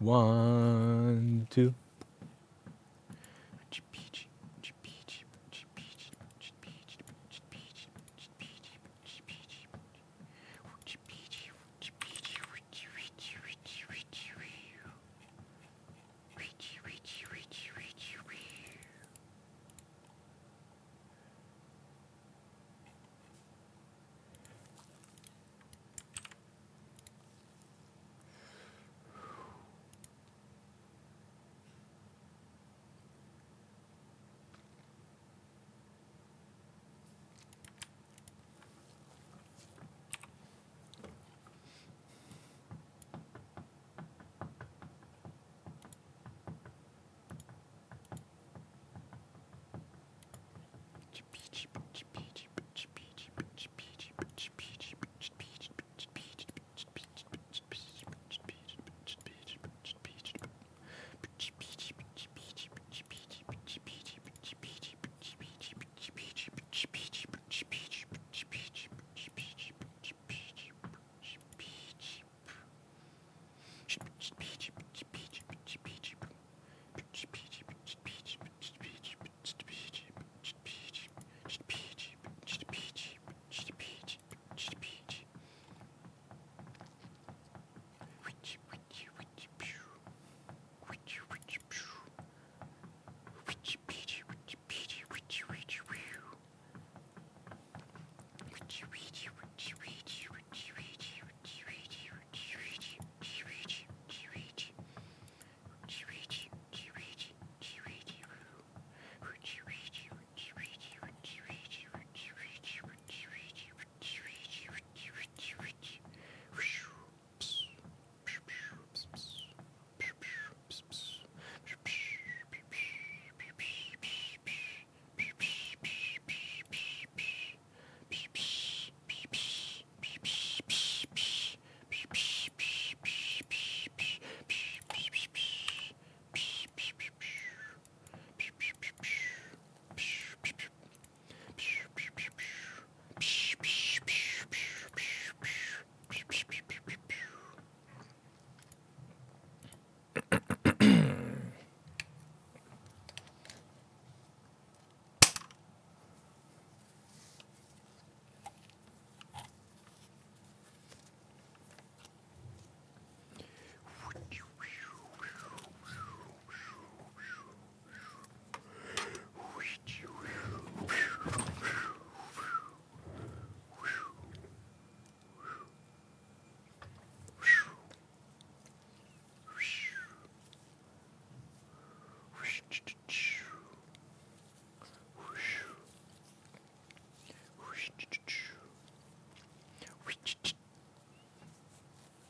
1, 2.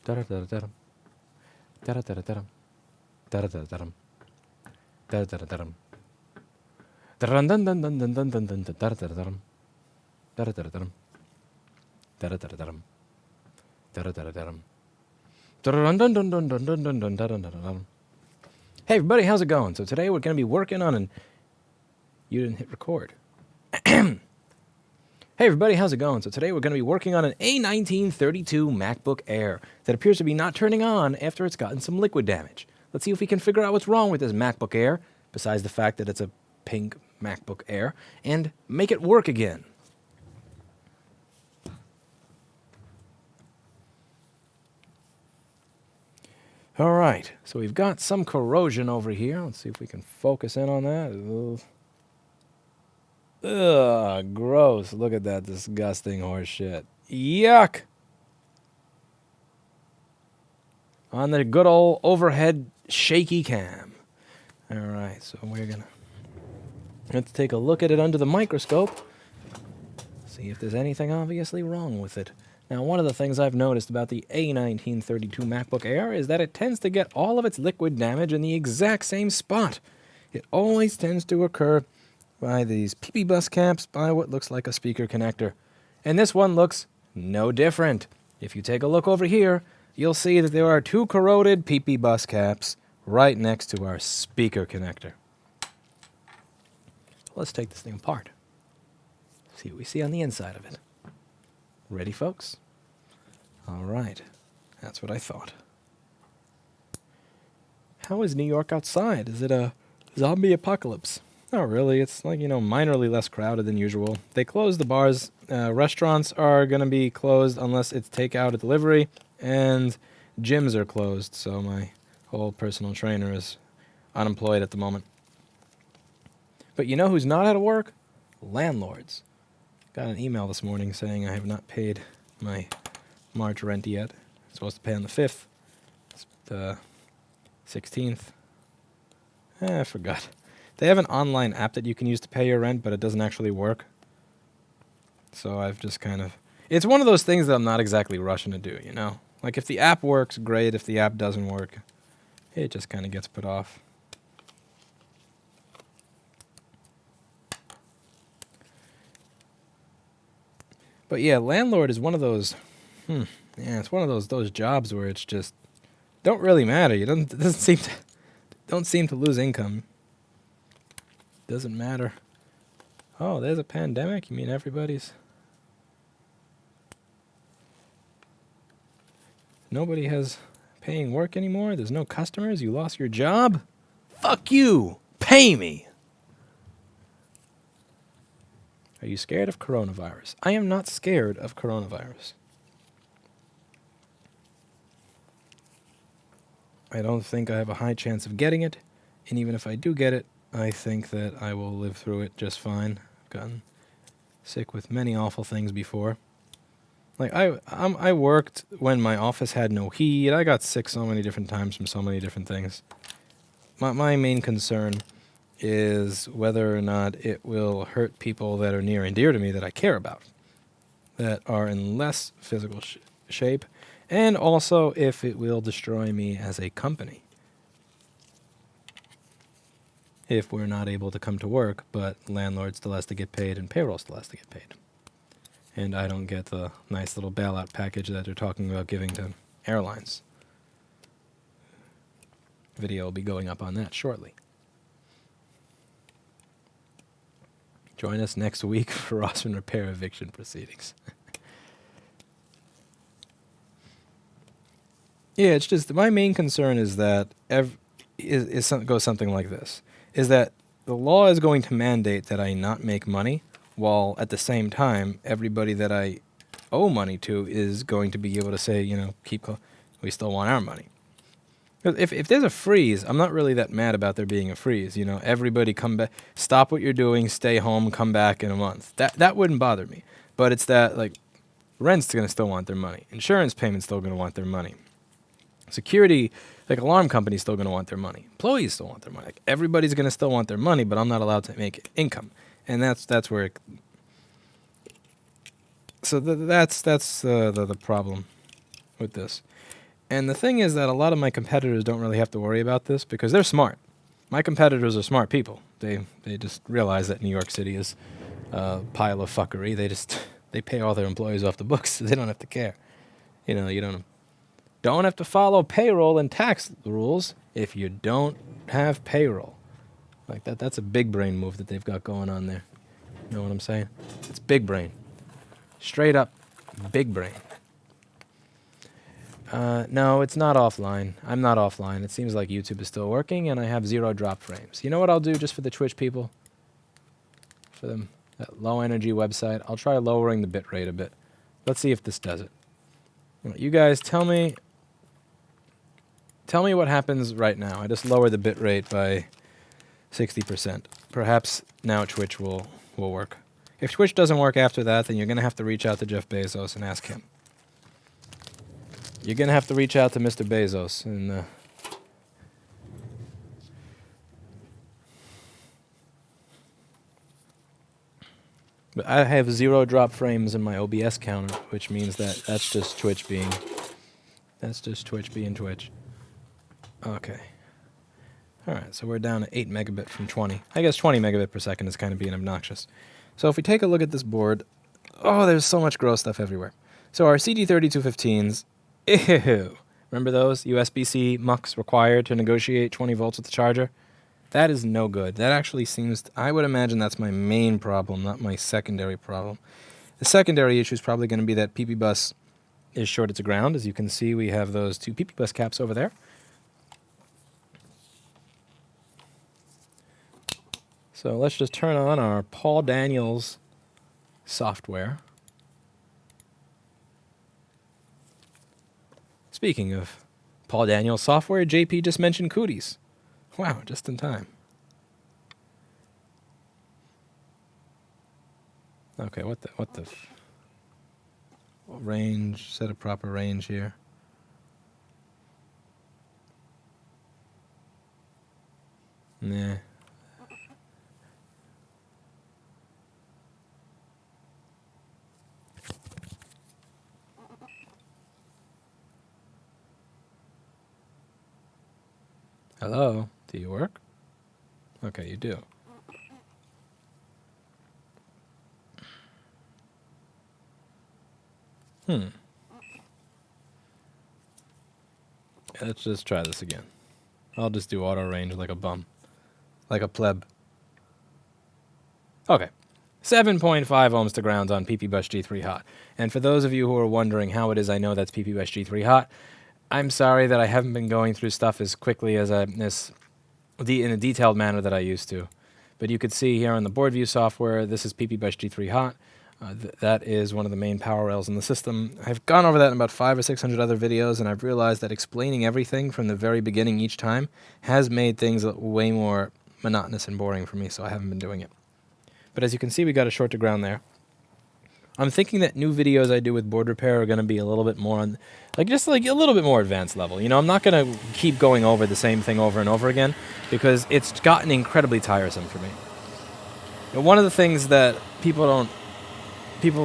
Da-da-da-da-dum. Da-da-da-da-dum. Da-da-da-da-dum. Da-da-da-da-dum. Da-dun-dun-dun-dun-dun-dun-dun-dun. Da-da-da-da-dum. Da-da-da-da-dum. Da-da-da-da-dum. Da-da-da-da-dum. Da-dun-dun-dun-dun-dun-dun-dun. Da-dun-dun-dun-dun. Hey everybody, how's it going? So today we're going to be working on an... You didn't hit record. Hey everybody, how's it going? So today we're going to be working on an A1932 MacBook Air that appears to be not turning on after it's gotten some liquid damage. Let's see if we can figure out what's wrong with this MacBook Air, besides the fact that it's a pink MacBook Air, and make it work again. All right, so we've got some corrosion over here. Let's see if we can focus in on that. Ugh, gross. Look at that disgusting horse shit. Yuck! On the good old overhead shaky cam. All right, so we're going to... Let's take a look at it under the microscope. See if there's anything obviously wrong with it. Now, one of the things I've noticed about the A1932 MacBook Air is that it tends to get all of its liquid damage in the exact same spot. It always tends to occur by these PP bus caps by what looks like a speaker connector. And this one looks no different. If you take a look over here, you'll see that there are two corroded PP bus caps right next to our speaker connector. Let's take this thing apart. See what we see on the inside of it. Ready, folks? All right. That's what I thought. How is New York outside? Is it a zombie apocalypse? Oh, really? It's like, minorly less crowded than usual. They closed the bars. Restaurants are going to be closed unless it's takeout or delivery. And gyms are closed. So my whole personal trainer is unemployed at the moment. But you know who's not out of work? Landlords. Got an email this morning saying I have not paid my March rent yet. I'm supposed to pay on the 5th. It's the 16th. I forgot. They have an online app that you can use to pay your rent, but it doesn't actually work. So I've just kind of... It's one of those things that I'm not exactly rushing to do, Like, if the app works, great. If the app doesn't work, it just kind of gets put off. But yeah, landlord is one of those... it's one of those jobs where it's just... Don't really matter. Don't seem to lose income. Doesn't matter. Oh, there's a pandemic? You mean everybody's... Nobody has paying work anymore? There's no customers? You lost your job? Fuck you! Pay me! Are you scared of coronavirus? I am not scared of coronavirus. I don't think I have a high chance of getting it, and even if I do get it, I think that I will live through it just fine. I've gotten sick with many awful things before. Like, I worked when my office had no heat. I got sick so many different times from so many different things. My main concern is whether or not it will hurt people that are near and dear to me that I care about, that are in less physical shape, and also if it will destroy me as a company. If we're not able to come to work, but landlord still has to get paid and payroll still has to get paid. And I don't get the nice little bailout package that they're talking about giving to airlines. Video will be going up on that shortly. Join us next week for Rossmann repair eviction proceedings. Yeah, it's just my main concern is that goes something like this. Is that the law is going to mandate that I not make money, while at the same time, everybody that I owe money to is going to be able to say, we still want our money. If there's a freeze, I'm not really that mad about there being a freeze. Everybody come back, stop what you're doing, stay home, come back in a month. That wouldn't bother me. But it's that, like, rent's going to still want their money. Insurance payments still going to want their money. Security, like alarm companies, still going to want their money. Employees still want their money. Like, everybody's going to still want their money, but I'm not allowed to make income, and that's where. So that's the problem with this. And the thing is that a lot of my competitors don't really have to worry about this because they're smart. My competitors are smart people. They just realize that New York City is a pile of fuckery. They pay all their employees off the books, so they don't have to care. You don't have to follow payroll and tax rules if you don't have payroll. Like that's a big brain move that they've got going on there. You know what I'm saying? It's big brain. Straight up big brain. No, it's not offline. I'm not offline. It seems like YouTube is still working, and I have 0 drop frames. You know what I'll do just for the Twitch people? For them, that low-energy website, I'll try lowering the bitrate a bit. Let's see if this does it. You guys, tell me what happens right now. I just lowered the bitrate by 60%. Perhaps now Twitch will work. If Twitch doesn't work after that, then you're going to have to reach out to Jeff Bezos and ask him. You're going to have to reach out to Mr. Bezos. But I have 0 drop frames in my OBS counter, which means that's just Twitch being Twitch. Okay. Alright, so we're down to 8 megabit from 20. I guess 20 megabit per second is kind of being obnoxious. So if we take a look at this board, there's so much gross stuff everywhere. So our CD3215s, ew. Remember those? USB-C mucks required to negotiate 20 volts with the charger? That is no good. That actually seems... I would imagine that's my main problem, not my secondary problem. The secondary issue is probably going to be that PP bus is shorted to ground. As you can see, we have those 2 PP bus caps over there. So let's just turn on our Paul Daniels software. Speaking of Paul Daniels software, JP just mentioned cooties. Wow, just in time. Okay, what range, set a proper range here. Nah. Hello, do you work? Okay, you do. Let's just try this again. I'll just do auto range like a bum. Like a pleb. Okay. 7.5 ohms to grounds on PP-Bus G3 Hot. And for those of you who are wondering how it is I know that's PP-Bus G3 Hot, I'm sorry that I haven't been going through stuff as quickly as in a detailed manner that I used to. But you could see here on the board view software, this is PP-Bus G3 Hot. That is one of the main power rails in the system. I've gone over that in about 500 or 600 other videos, and I've realized that explaining everything from the very beginning each time has made things way more monotonous and boring for me, so I haven't been doing it. But as you can see, we got a short to ground there. I'm thinking that new videos I do with board repair are going to be a little bit more on, just a little bit more advanced level. You know, I'm not going to keep going over the same thing over and over again because it's gotten incredibly tiresome for me. You know, one of the things that people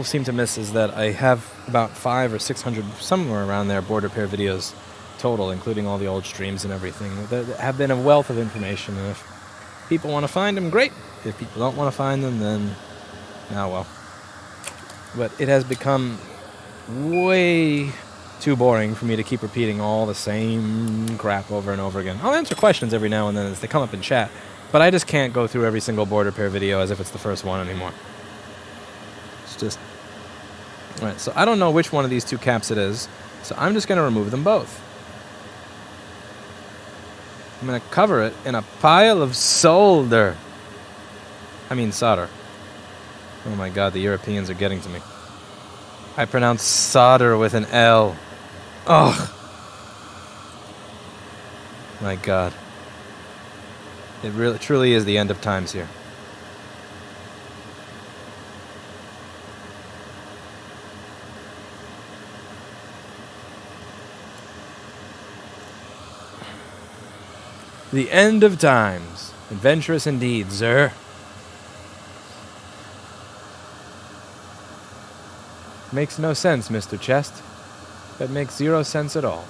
seem to miss is that I have about 500 or 600, somewhere around there, board repair videos total, including all the old streams and everything, that have been a wealth of information. And if people want to find them, great. If people don't want to find them, then, well. But it has become way too boring for me to keep repeating all the same crap over and over again. I'll answer questions every now and then as they come up in chat, but I just can't go through every single board repair video as if it's the first one anymore. It's just... Alright, so I don't know which one of these two caps it is, so I'm just going to remove them both. I'm going to cover it in a pile of solder. Solder. Oh my god, the Europeans are getting to me. I pronounce solder with an L. Ugh. My god. It really, truly is the end of times here. The end of times. Adventurous indeed, sir. Makes no sense, Mr. Chest. That makes 0 sense at all.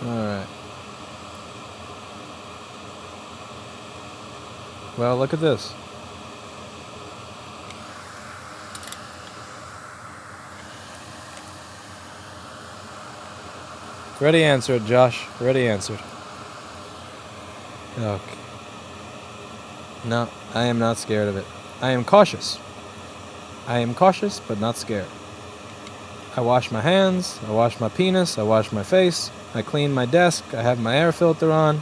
Alright. Well, look at this. Ready answered, Josh. Ready answered. Okay. No, I am not scared of it. I am cautious. I am cautious, but not scared. I wash my hands, I wash my penis, I wash my face, I clean my desk, I have my air filter on,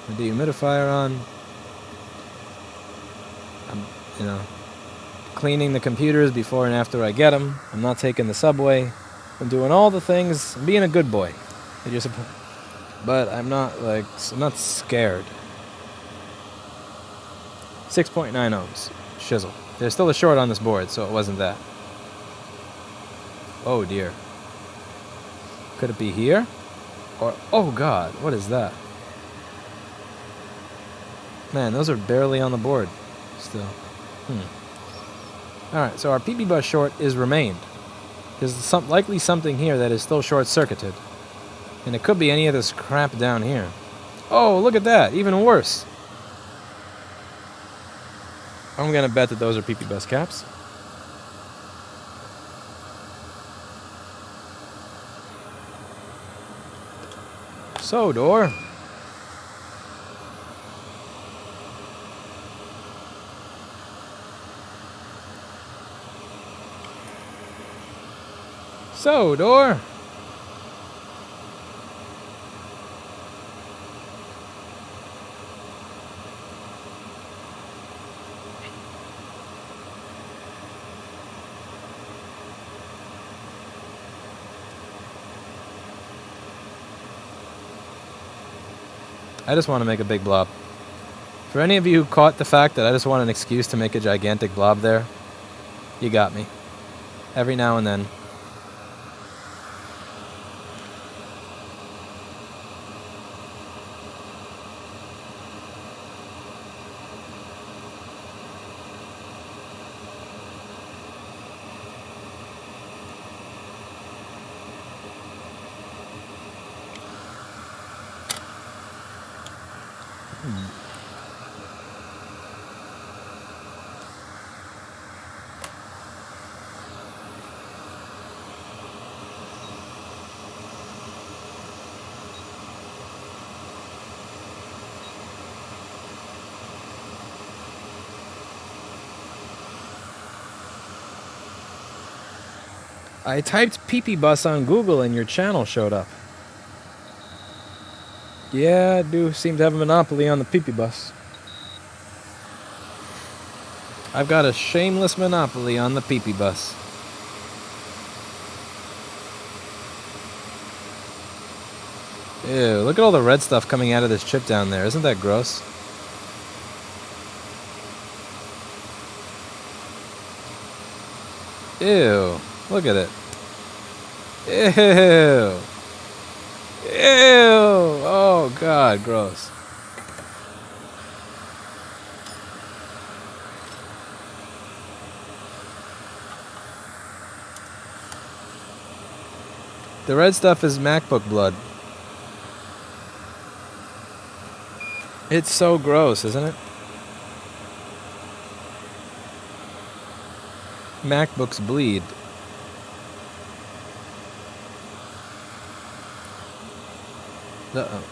my dehumidifier on. I'm, cleaning the computers before and after I get them. I'm not taking the subway. I'm doing all the things. I'm being a good boy. But I'm not scared. 6.9 ohms. Shizzle. There's still a short on this board, so it wasn't that. Oh dear. Could it be here? Or, oh god, what is that? Man, those are barely on the board still. Alright, so our PP-Bus short is remained. There's likely something here that is still short-circuited. And it could be any of this crap down here. Oh, look at that! Even worse! I'm gonna bet that those are PP-Bus caps. So, door. So, door. I just want to make a big blob. For any of you who caught the fact that I just want an excuse to make a gigantic blob there, you got me. Every now and then. I typed pee-pee bus on Google and your channel showed up. Yeah, I do seem to have a monopoly on the pee-pee bus. I've got a shameless monopoly on the pee-pee bus. Ew, look at all the red stuff coming out of this chip down there. Isn't that gross? Ew, look at it. Ew. Ew. Oh, God, gross. The red stuff is MacBook blood. It's so gross, isn't it? MacBooks bleed. Uh-oh.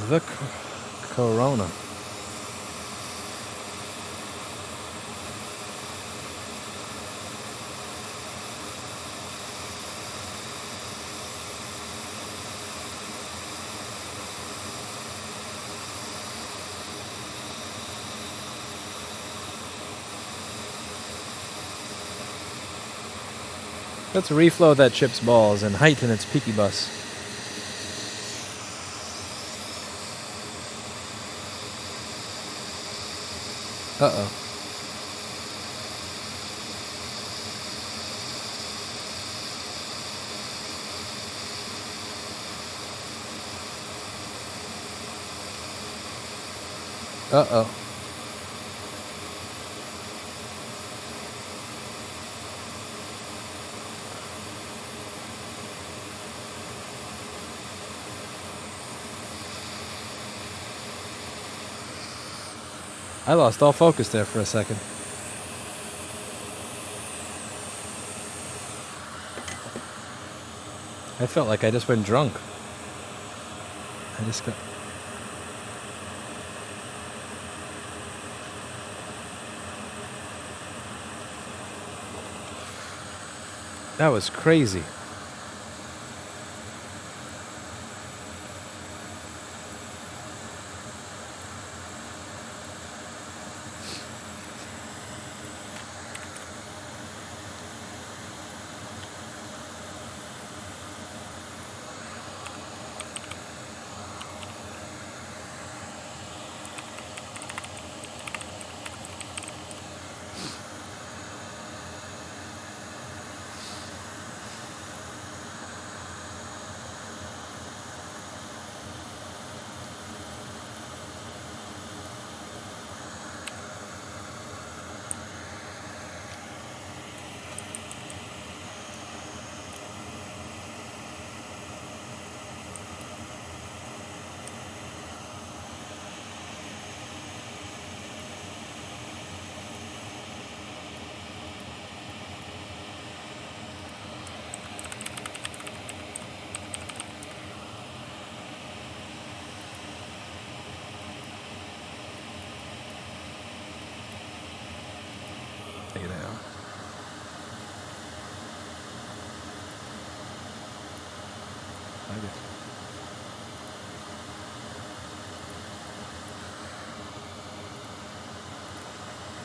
The Corona. Let's reflow that chip's balls and heighten its pee-pee bus. Uh-oh. Uh-oh. I lost all focus there for a second. I felt like I just went drunk. I just got... That was crazy.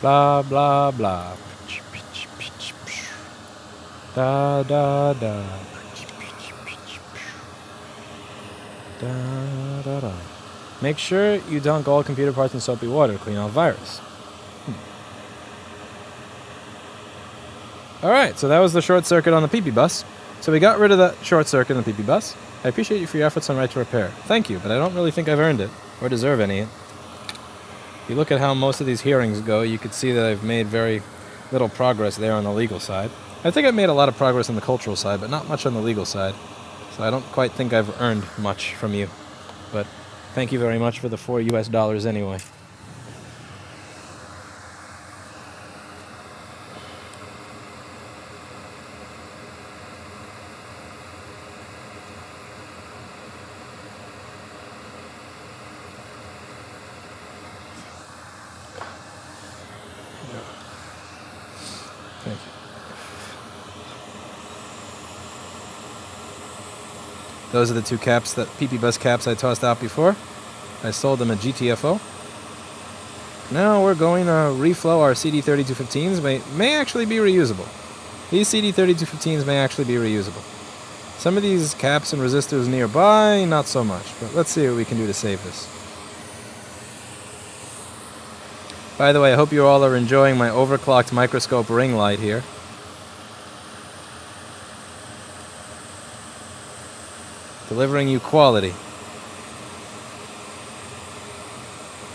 Blah, blah, blah. Da, da, da. Da, da, da. Make sure you dunk all computer parts in soapy water to clean out virus. Alright, so that was the short circuit on the PP bus. So we got rid of that short circuit on the PP bus. I appreciate you for your efforts on Right to Repair. Thank you, but I don't really think I've earned it, or deserve any. If you look at how most of these hearings go, you could see that I've made very little progress there on the legal side. I think I've made a lot of progress on the cultural side, but not much on the legal side. So I don't quite think I've earned much from you. But thank you very much for the $4 US anyway. Thank you. Those are the two caps, that PP bus caps I tossed out before. I sold them at GTFO. Now we're going to reflow our CD3215s. May actually be reusable. These CD3215s may actually be reusable. Some of these caps and resistors nearby, not so much. But let's see what we can do to save this. By the way, I hope you all are enjoying my overclocked microscope ring light here. Delivering you quality.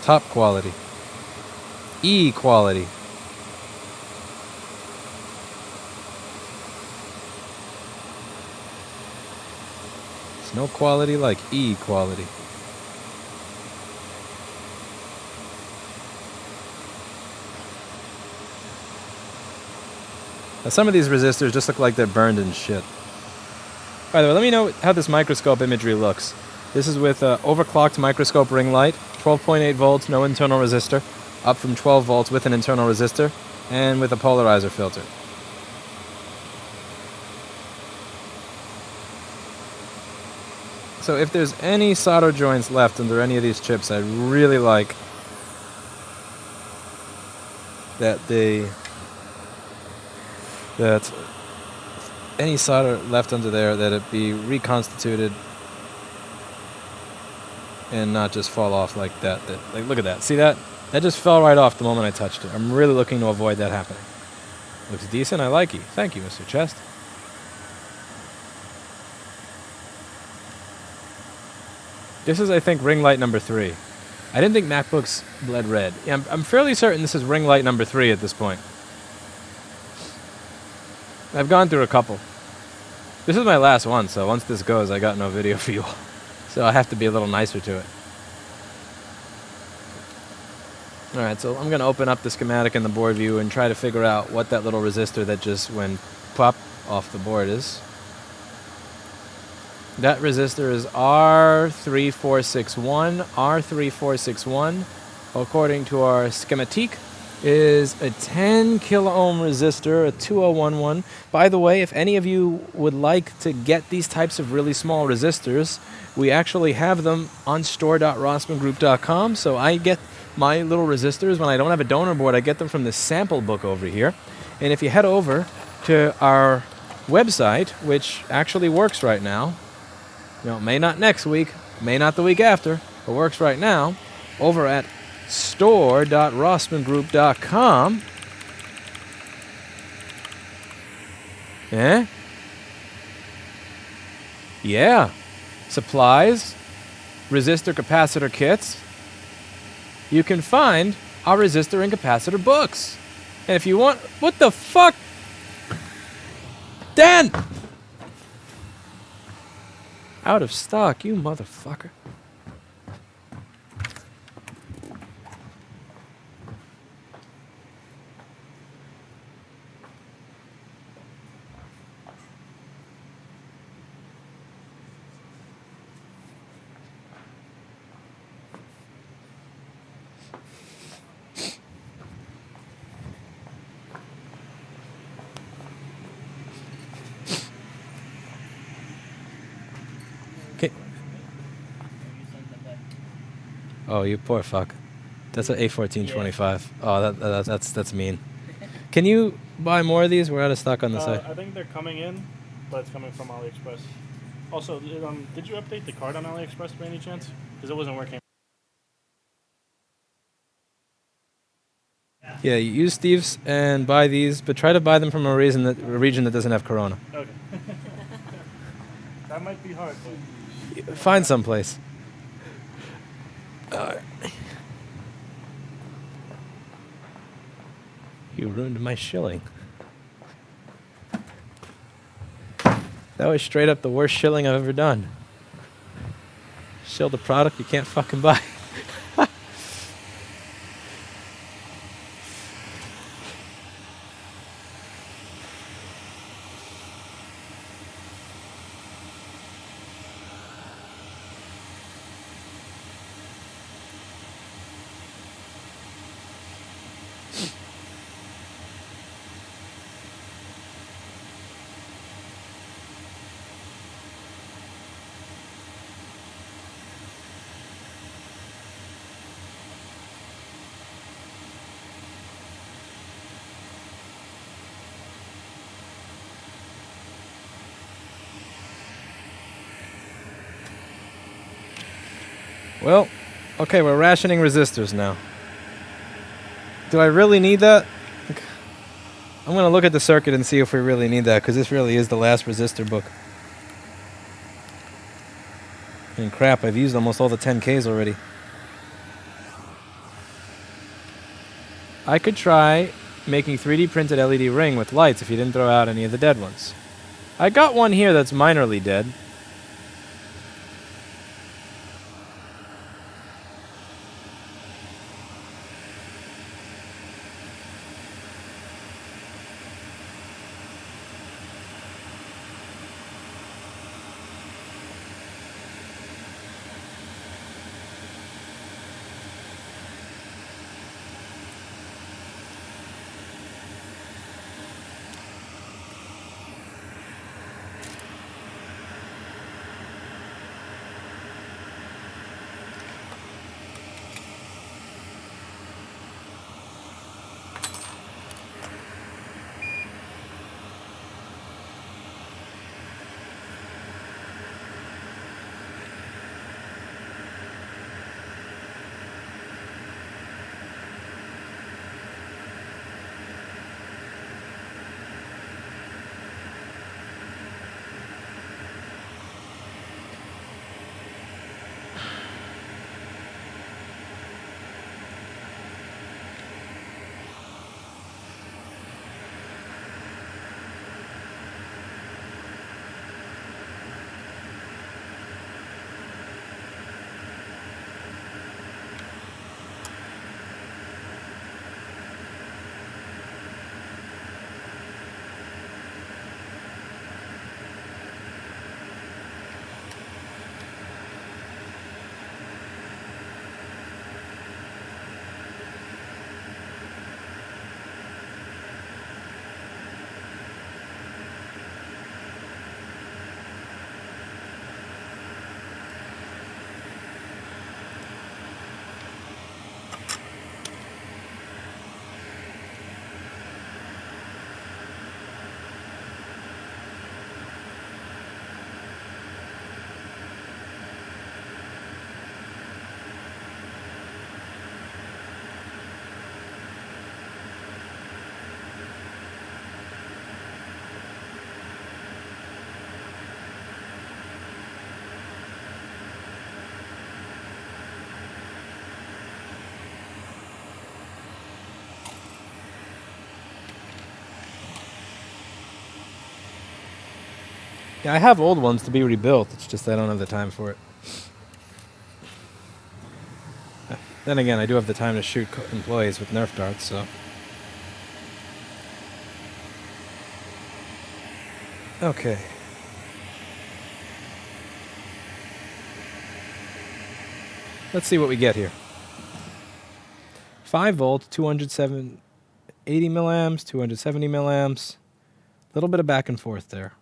Top quality. E quality. There's no quality like E quality. Now some of these resistors just look like they're burned and shit. By the way, let me know how this microscope imagery looks. This is with overclocked microscope ring light, 12.8 volts, no internal resistor, up from 12 volts with an internal resistor, and with a polarizer filter. So if there's any solder joints left under any of these chips, I'd really like that any solder left under there, that it be reconstituted and not just fall off like that. Like, look at that. See that? That just fell right off the moment I touched it. I'm really looking to avoid that happening. Looks decent. I like you. Thank you, Mr. Chest. This is, I think, ring light number 3. I didn't think MacBooks bled red. Yeah, I'm fairly certain this is ring light number 3 at this point. I've gone through a couple. This is my last one, so once this goes, I got no video for you all. So I have to be a little nicer to it. Alright, so I'm going to open up the schematic in the board view and try to figure out what that little resistor that just went pop off the board is. That resistor is R3461. R3461, according to our schematic, is a 10 kilo ohm resistor, a 2011. By the way, if any of you would like to get these types of really small resistors, we actually have them on store.rossmanngroup.com. So I get my little resistors when I don't have a donor board. I get them from the sample book over here. And if you head over to our website, which actually works right now, you know, may not next week, may not the week after, but works right now, over at store.rossmanngroup.com. Yeah. Supplies, resistor capacitor kits. You can find our resistor and capacitor books. And if you want... What the fuck? Dan! Out of stock, you motherfucker. Oh, you poor fuck. That's an A1425. Oh, that's mean. Can you buy more of these? We're out of stock on the site. I think they're coming in, but it's coming from AliExpress. Also, did you update the card on AliExpress by any chance? Because it wasn't working. Yeah, you use Steve's and buy these, but try to buy them from a region that doesn't have Corona. Okay. That might be hard, but Find someplace. You ruined my shilling. That was straight up the worst shilling I've ever done. Shilled a product you can't fucking buy. Well, okay, we're rationing resistors now. Do I really need that? I'm going to look at the circuit and see if we really need that, because this really is the last resistor book. And crap, I've used almost all the 10Ks already. I could try making 3D printed LED ring with lights if you didn't throw out any of the dead ones. I got one here that's minorly dead. Yeah, I have old ones to be rebuilt. It's just I don't have the time for it. Then again, I do have the time to shoot employees with Nerf darts, so. Okay. Let's see what we get here. 5 volt, 280 milliamps, 270 milliamps. A little bit of back and forth there.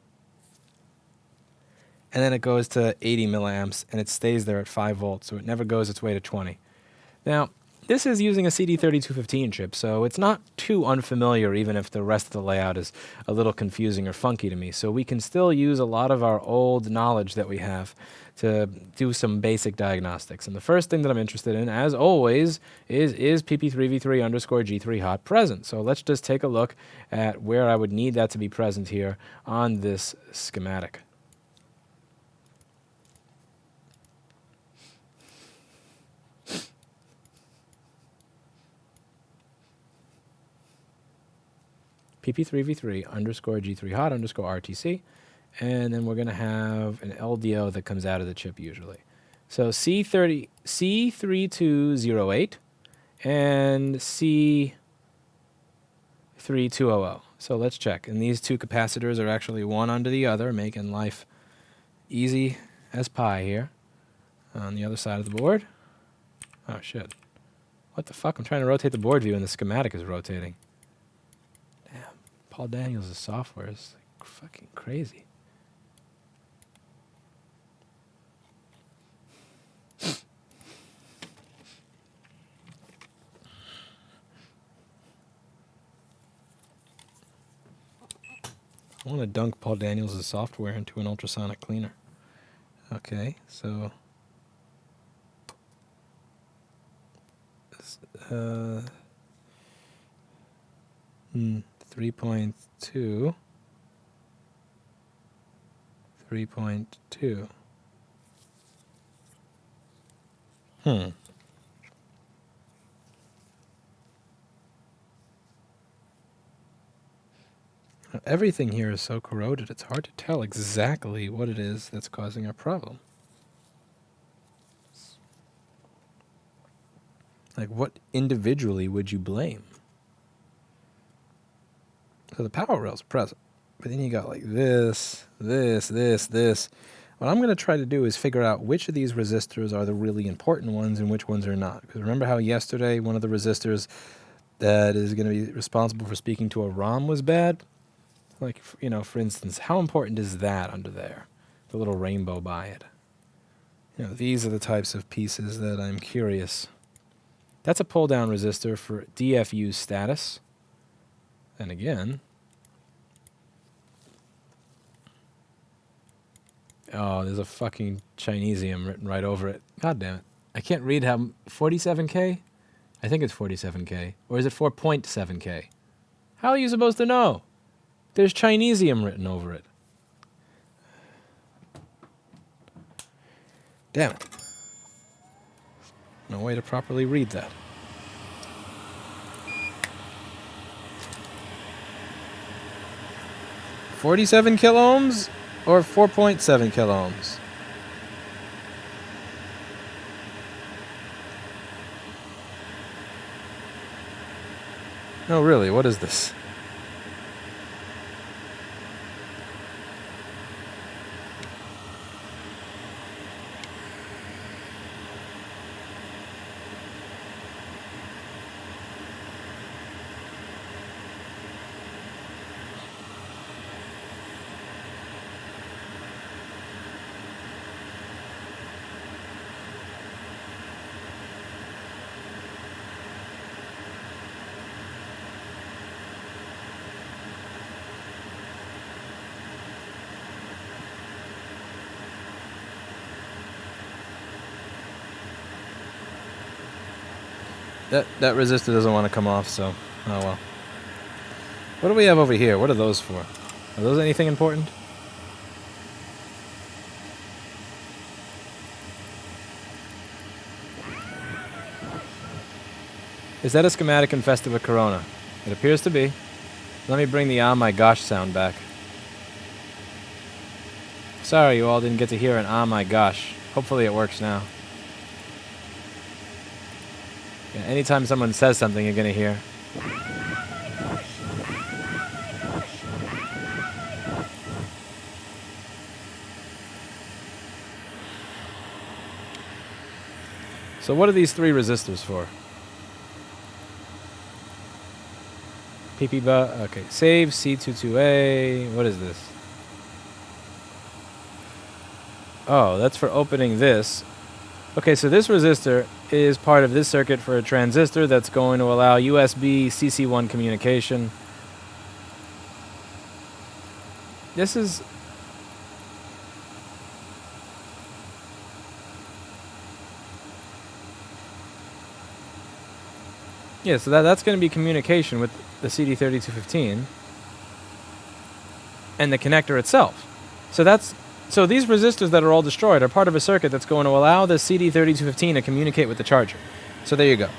And then it goes to 80 milliamps, and it stays there at 5 volts, so it never goes its way to 20. Now, this is using a CD3215 chip, so it's not too unfamiliar, even if the rest of the layout is a little confusing or funky to me. So we can still use a lot of our old knowledge that we have to do some basic diagnostics. And the first thing that I'm interested in, as always, is PP3v3 underscore G3 hot present. So let's just take a look at where I would need that to be present here on this schematic. PP3v3 underscore G3 hot underscore RTC, and then we're going to have an LDO that comes out of the chip usually. So C3208 and C3200. So let's check. And these two capacitors are actually one under the other, making life easy as pie here. On the other side of the board. Oh shit. What the fuck? I'm trying to rotate the board view and the schematic is rotating. Paul Daniels' software is like fucking crazy. I want to dunk Paul Daniels' software into an ultrasonic cleaner. Okay, so 3.2, 3.2. Everything here is so corroded, it's hard to tell exactly what it is that's causing our problem. Like, what individually would you blame? So the power rail's present, but then you got like this. What I'm going to try to do is figure out which of these resistors are the really important ones and which ones are not. Because remember how yesterday one of the resistors that is going to be responsible for speaking to a ROM was bad? Like, you know, for instance, how important is that under there? The little rainbow by it. You know, these are the types of pieces that I'm curious. That's a pull-down resistor for DFU status. And again, oh, there's a fucking Chinesium written right over it. God damn it. I can't read how... 47K? I think it's 47K. Or is it 4.7K? How are you supposed to know? There's Chinesium written over it. Damn it. No way to properly read that. $47 kiloohms or 4.7 kiloohms? No, really, what is this? That resistor doesn't want to come off, so oh well. What do we have over here? What are those for? Are those anything important? Is that a schematic infested with corona? It appears to be. Let me bring the "oh my gosh" sound back. Sorry you all didn't get to hear an "oh my gosh." Hopefully it works now. Yeah, anytime someone says something, you're going to hear. So what are these three resistors for? PP okay, save C22A. What is this? Oh, that's for opening this. Okay, so this resistor is part of this circuit for a transistor that's going to allow USB CC1 communication. This is... yeah, so that's going to be communication with the CD3215 and the connector itself. So these resistors that are all destroyed are part of a circuit that's going to allow the CD3215 to communicate with the charger. So there you go.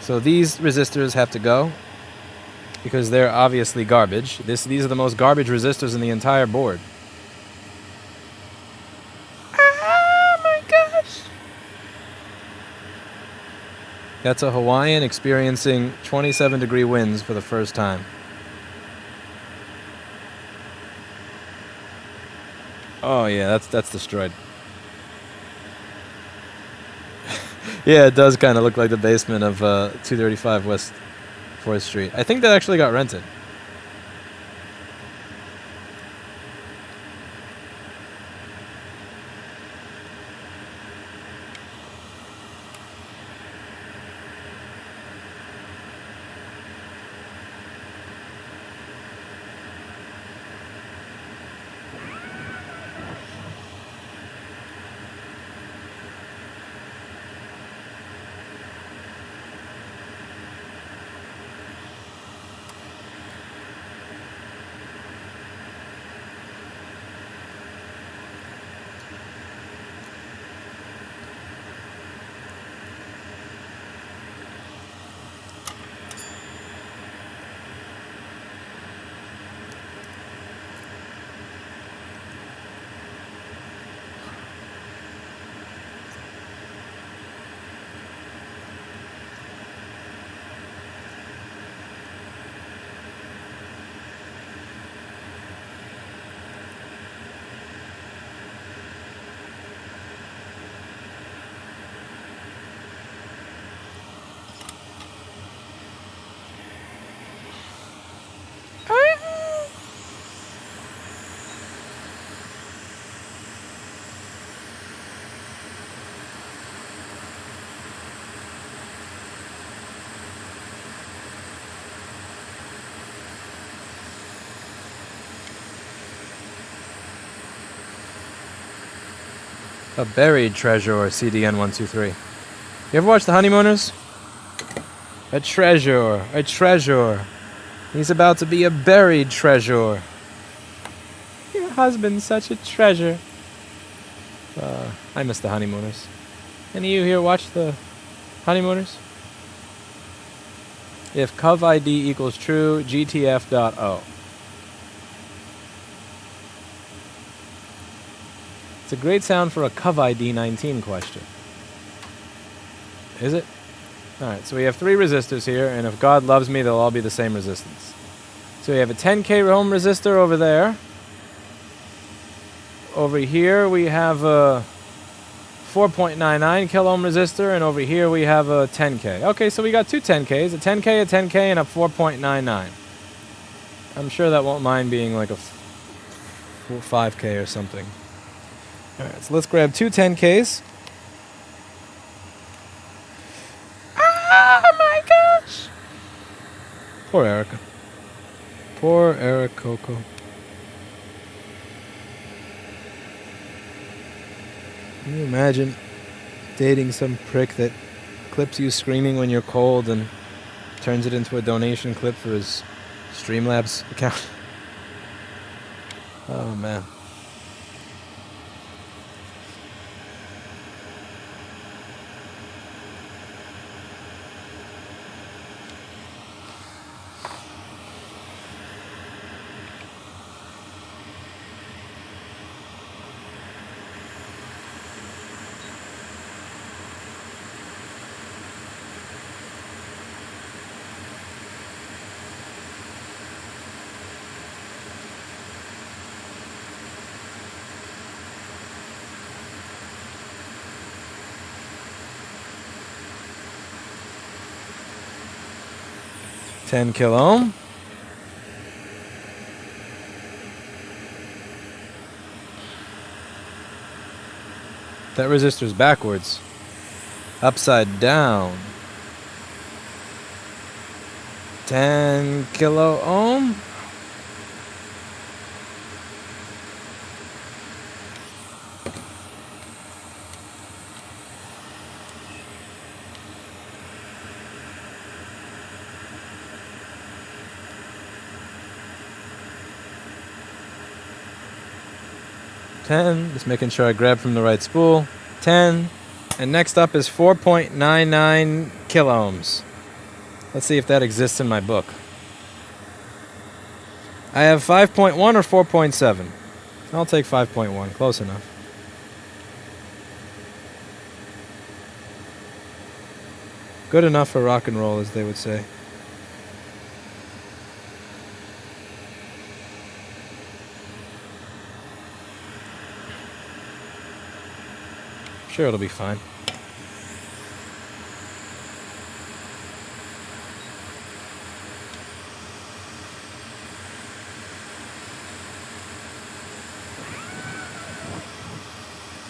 So these resistors have to go because they're obviously garbage. These are the most garbage resistors in the entire board. Oh my gosh! That's a Hawaiian experiencing 27-degree winds for the first time. Oh yeah, that's destroyed. Yeah, it does kind of look like the basement of 235 West 4th Street. I think that actually got rented. A buried treasure, or CDN123. You ever watch The Honeymooners? A treasure, a treasure. He's about to be a buried treasure. Your husband's such a treasure. I miss The Honeymooners. Any of you here watch The Honeymooners? If cov ID equals true, GTF.O. It's a great sound for a cov ID 19 question. Is it? Alright, so we have 3 resistors here, and if God loves me, they'll all be the same resistance. So we have a 10k ohm resistor over there. Over here we have a 4.99 kilo ohm resistor, and over here we have a 10k. Okay, so we got 2 10ks, a 10k, a 10k, and a 4.99. I'm sure that won't mind being like a 5k or something. Alright, so let's grab 2 10ks. Oh my gosh! Poor Erica. Poor Eric Coco. Can you imagine dating some prick that clips you screaming when you're cold and turns it into a donation clip for his Streamlabs account? Oh man. $10 kilo ohm. That resistor's backwards. Upside down. 10 kilo ohm. Just making sure I grab from the right spool. 10. And next up is 4.99 kiloohms. Let's see if that exists in my book. I have 5.1 or 4.7. I'll take 5.1. Close enough. Good enough for rock and roll, as they would say. Sure, it'll be fine.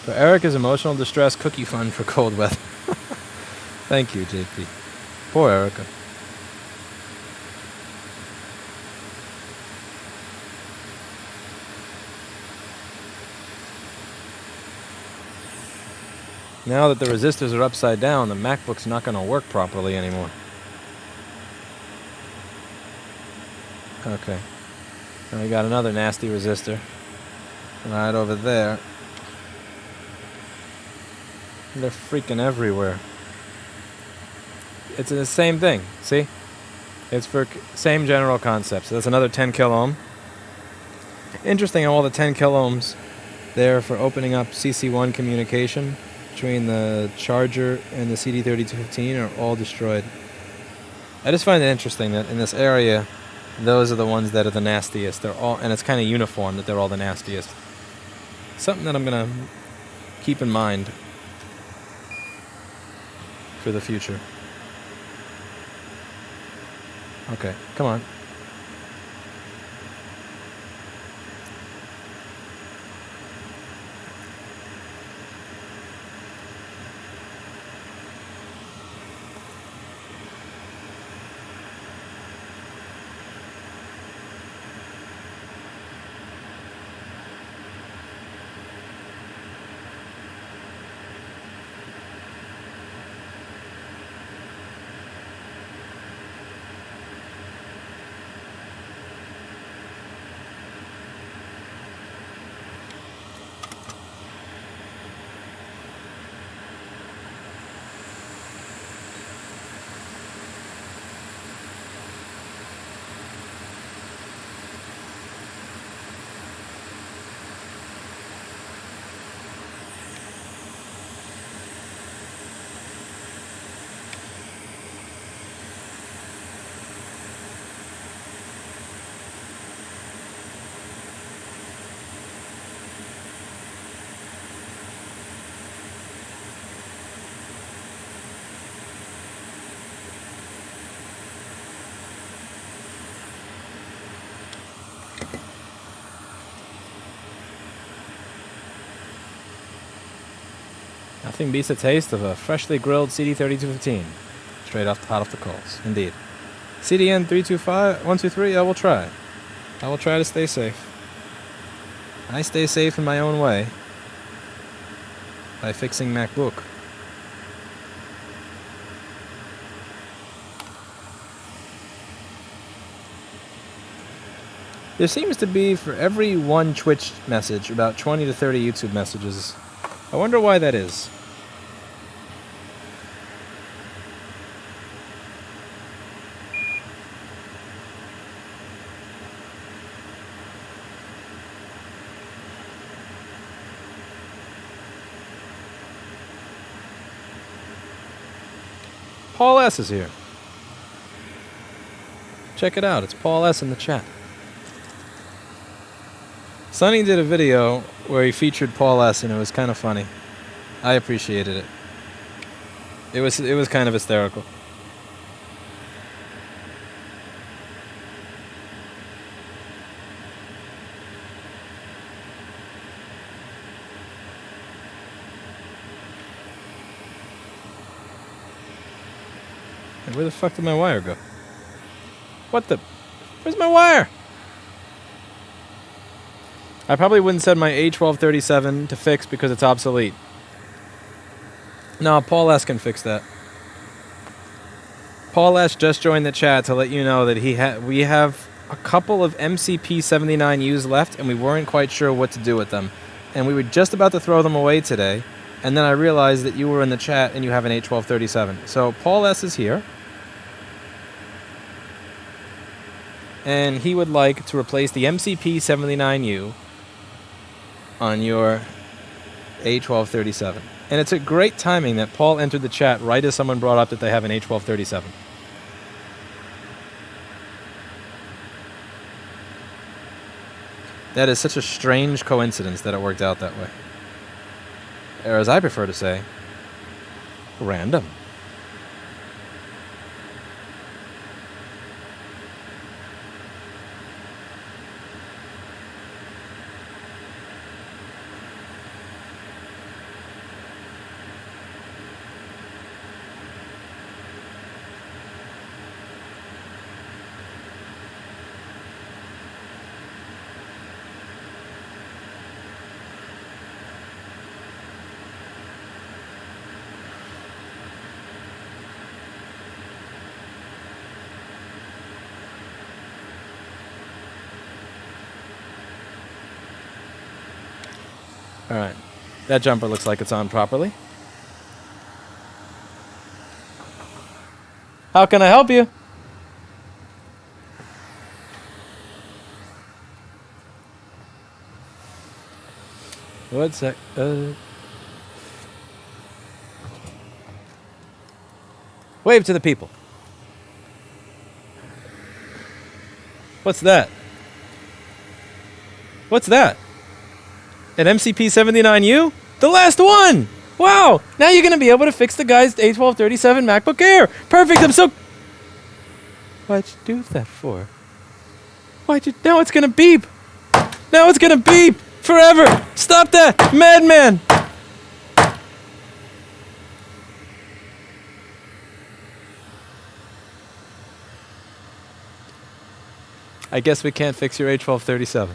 For Erica's emotional distress cookie fund for cold weather. Thank you, JP. Poor Erica. Now that the resistors are upside down, the MacBook's not going to work properly anymore. Okay. Now we got another nasty resistor right over there. They're freaking everywhere. It's the same thing, see? It's for same general concept. So that's another 10 kilo ohm. Interesting how all the 10 kilo ohms there for opening up CC1 communication between the charger and the CD3215 are all destroyed. I just find it interesting that in this area, those are the ones that are the nastiest. They're all, and it's kind of uniform that they're all the nastiest. Something that I'm gonna keep in mind for the future. Okay, come on. Nothing beats the taste of a freshly grilled CD3215, straight off the hot off the coals. Indeed. CDN 123. I will try. I will try to stay safe. I stay safe in my own way by fixing MacBook. There seems to be, for every one Twitch message, about 20 to 30 YouTube messages. I wonder why that is. Paul S. is here. Check it out. It's Paul S. in the chat. Sonny did a video where he featured Paul S. and it was kind of funny. I appreciated it. It was kind of hysterical. Where the fuck did my wire go? What the? Where's my wire? I probably wouldn't set my A1237 to fix because it's obsolete. No, Paul S. can fix that. Paul S. just joined the chat to let you know that we have a couple of MCP79Us left, and we weren't quite sure what to do with them. And we were just about to throw them away today, and then I realized that you were in the chat and you have an A1237. So Paul S. is here. And he would like to replace the MCP79U on your A1237. And it's a great timing that Paul entered the chat right as someone brought up that they have an A1237. That is such a strange coincidence that it worked out that way. Or as I prefer to say, random. Alright, that jumper looks like it's on properly. How can I help you? What's that? Wave to the people. What's that? What's that? An MCP79U? The last one! Wow! Now you're going to be able to fix the guy's A1237 MacBook Air. Perfect, I'm so... Why'd you do that for? Why'd you... Now it's going to beep! Now it's going to beep! Forever! Stop that! Madman! I guess we can't fix your A1237.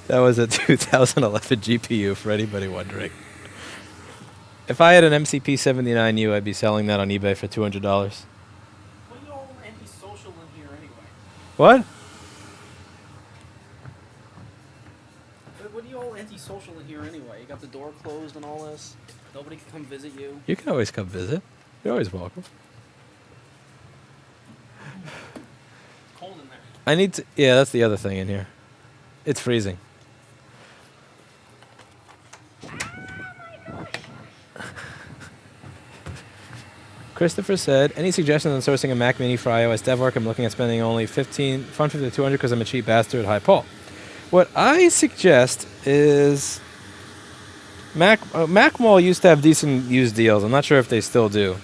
That was a 2011 GPU, for anybody wondering. If I had an MCP79U, I'd be selling that on eBay for $200. What are you all antisocial in here anyway? What? What are you all antisocial in here anyway? You got the door closed and all this. Nobody can come visit you. You can always come visit. You're always welcome. It's cold in there. I need to... Yeah, that's the other thing in here. It's freezing. Christopher said, any suggestions on sourcing a Mac Mini for iOS dev work? I'm looking at spending only $150 to $200 because I'm a cheap bastard. Hi, Paul. What I suggest is Mac Mall used to have decent used deals. I'm not sure if they still do.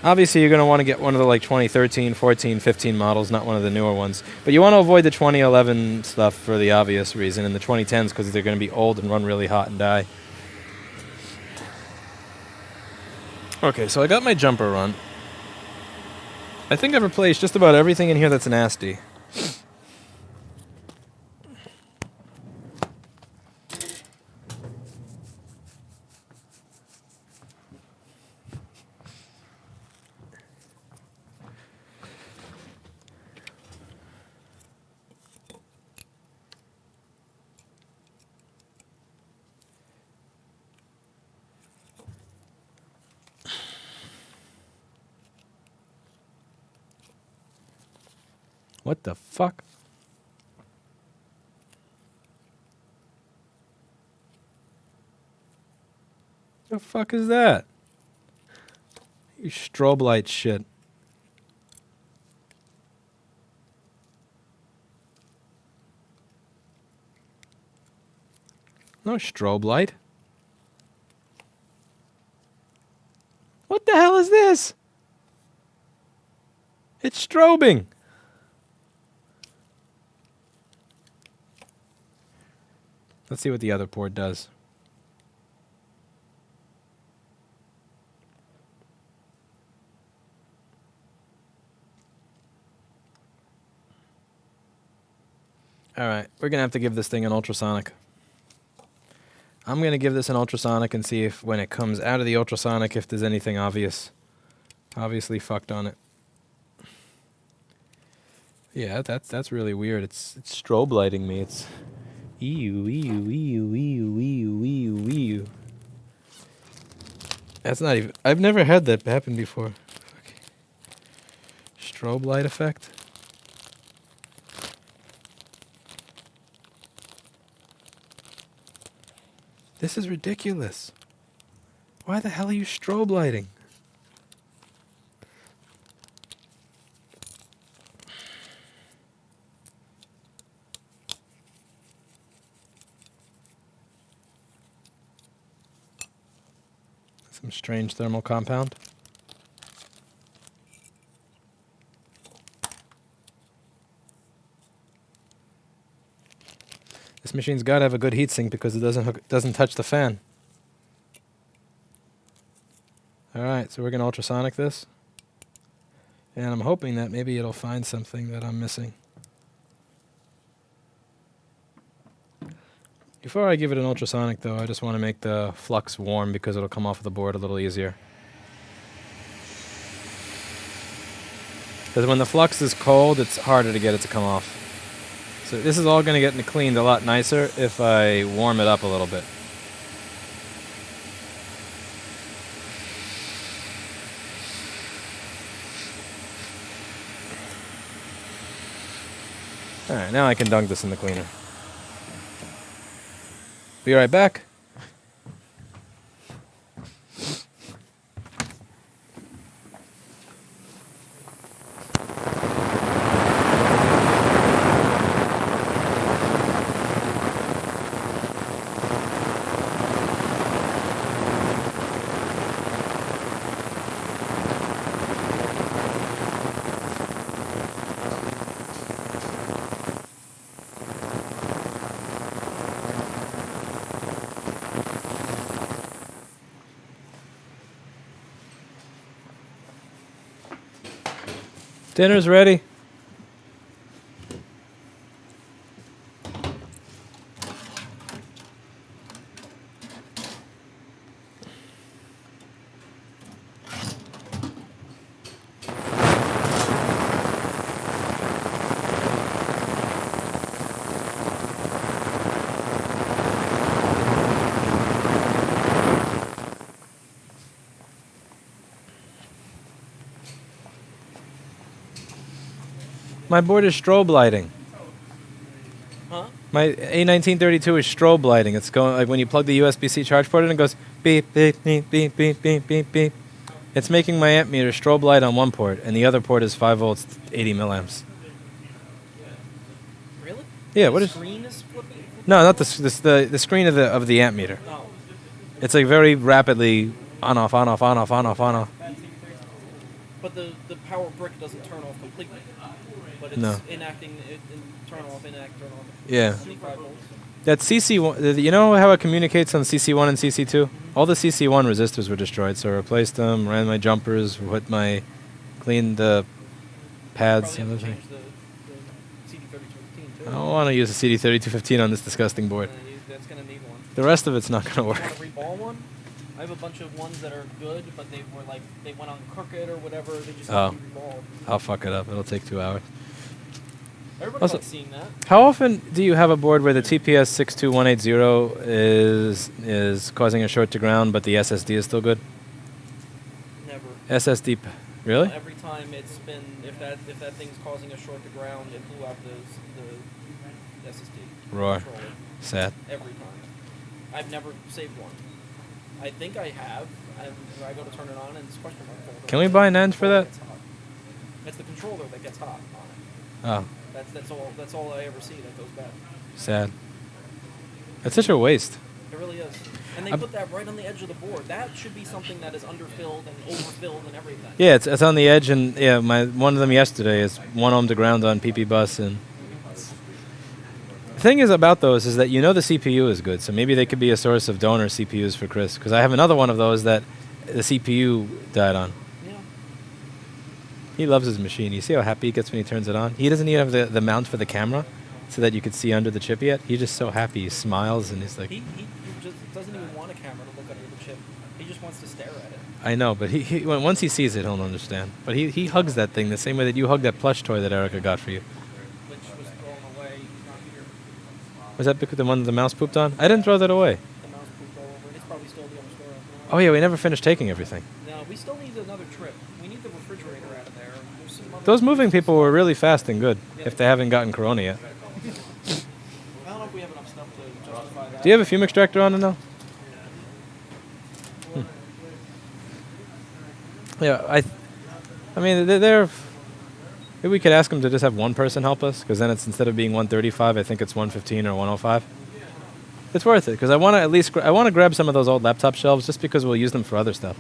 Obviously, you're going to want to get one of the like 2013, 14, 15 models, not one of the newer ones. But you want to avoid the 2011 stuff for the obvious reason, and the 2010s because they're going to be old and run really hot and die. Okay, so I got my jumper run. I think I've replaced just about everything in here that's nasty. What the fuck? The fuck is that? You strobe light shit. No strobe light. What the hell is this? It's strobing. Let's see what the other port does. All right, we're going to have to give this thing an ultrasonic. I'm going to give this an ultrasonic and see if when it comes out of the ultrasonic if there's anything obviously fucked on it. Yeah, that's really weird. It's strobe lighting me. It's ew. That's not even. I've never had that happen before. Okay. Strobe light effect. This is ridiculous. Why the hell are you strobe lighting? Some strange thermal compound. This machine's got to have a good heatsink because it doesn't touch the fan. All right, so we're going to ultrasonic this. And I'm hoping that maybe it'll find something that I'm missing. Before I give it an ultrasonic, though, I just want to make the flux warm because it'll come off of the board a little easier. Because when the flux is cold, it's harder to get it to come off. So this is all going to get cleaned a lot nicer if I warm it up a little bit. All right, now I can dunk this in the cleaner. Be right back. Dinner's ready. My board is strobe lighting. Huh? My A1932 is strobe lighting. It's going like when you plug the USB-C charge port in, it goes beep, beep, beep, beep, beep, beep, beep, beep. It's making my amp meter strobe light on one port, and the other port is 5 volts, 80 milliamps. Really? Yeah, The what is? screen is flipping? No, not the screen of the amp meter. Oh. It's like very rapidly on off, on off, on off, on off, on off. But the power brick doesn't turn off completely. But it's No. enacting, turn off, enact, turn on. Yeah. 25 volts. That CC1, you know how it communicates on CC1 and CC2? All the CC1 resistors were destroyed, so I replaced them, ran my jumpers, cleaned the pads. Probably And have to everything. change the CD3215 too. I don't want to use a CD3215 on this disgusting board. That's going to need one. The rest of it's not going to You work. want to reball one? I have a bunch of ones that are good, but they went on crooked or whatever. They just have to be reballed. I'll fuck it up. It'll take 2 hours. Everybody Also- likes seeing that. How often do you have a board where the TPS 62180 is causing a short to ground, but the SSD is still good? Never. SSD, really? Every time it's been, if that thing's causing a short to ground, it blew out the SSD. Roar. controller. Sad. Every time. I've never saved one. I think I have. I go to turn it on and it's question mark folder. Can we buy an end for that? It's hot. It's the controller that gets hot on it. Oh, That's all I ever see that goes bad. sad. That's such a waste. It really is. And they put that right on the edge of the board. That should be something that is underfilled and overfilled and everything. Yeah, it's on the edge, and yeah, one of them yesterday is 1 ohm to ground on PP bus, and the thing is about those is that you know the CPU is good, so maybe they could be a source of donor CPUs for Chris, because I have another one of those that the CPU died on. Yeah. He loves his machine. You see how happy he gets when he turns it on? He doesn't even have the mount for the camera so that you could see under the chip yet. He's just so happy. He smiles, and he's like... He just doesn't even want a camera to look under the chip. He just wants to stare at it. I know, but once he sees it, he'll understand. But he hugs that thing the same way that you hug that plush toy that Erica got for you. Which was thrown away, not here. Was that because the one the mouse pooped on? I didn't throw that away. The mouse pooped all over it. It's probably still the other store. Oh yeah, we never finished taking everything. No, we still need another trip. We need the refrigerator out of there. There's some other Those moving people were really fast and good, if they haven't gotten corona yet. I don't know if we have enough stuff to justify that. Do you have a fume extractor on it now? Yeah, I mean, they're... Maybe we could ask them to just have one person help us, because then it's, instead of being 135, I think it's 115 or 105. It's worth it, because I want to at least... I want to grab some of those old laptop shelves, just because we'll use them for other stuff.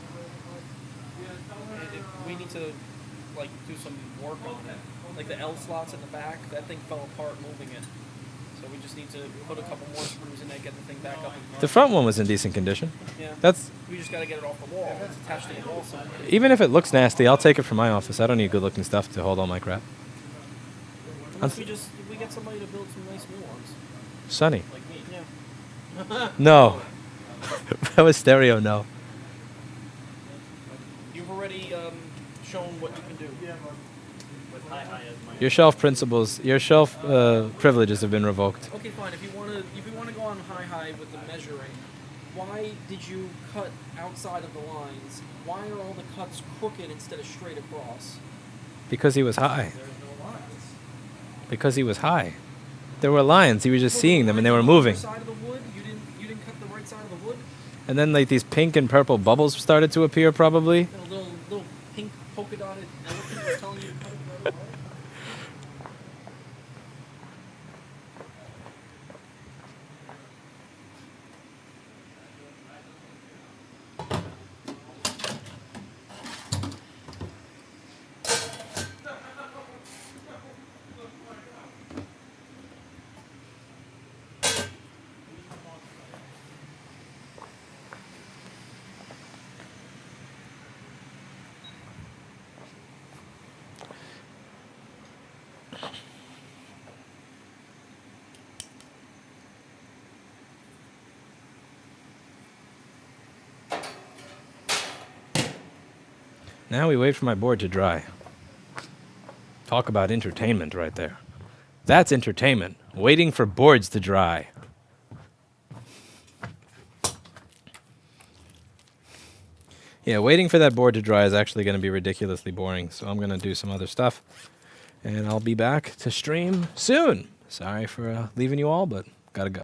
We need to, like, do some work on it. Like the L slots in the back, that thing fell apart moving it. So we just need to put a couple more screws in it, get the thing back up. The front one was in decent condition. Yeah. That's... We just got to get it off the wall. It's attached to the wall somewhere. Even if it looks nasty, I'll take it from my office. I don't need good-looking stuff to hold all my crap. Unless if we get somebody to build some nice new ones. Sunny. Like me, yeah. No. That was stereo, no. You've already shown what you can do. With high as my... Your shelf principles, your shelf privileges have been revoked. Okay, fine. If you want to go on high with the measuring, why did you cut outside of the lines? Why are all the cuts crooked instead of straight across? Because he was high. There's no lines. Because he was high. There were lines. He was just seeing them, and they were On the moving. side of the wood? You didn't cut the right side of the wood? And then like these pink and purple bubbles started to appear, probably. And a little pink polka dotted elephant was telling you to cut it the right way? Now we wait for my board to dry. Talk about entertainment right there. That's entertainment. Waiting for boards to dry. Yeah, waiting for that board to dry is actually going to be ridiculously boring, so I'm going to do some other stuff. And I'll be back to stream soon. Sorry for leaving you all, but gotta go.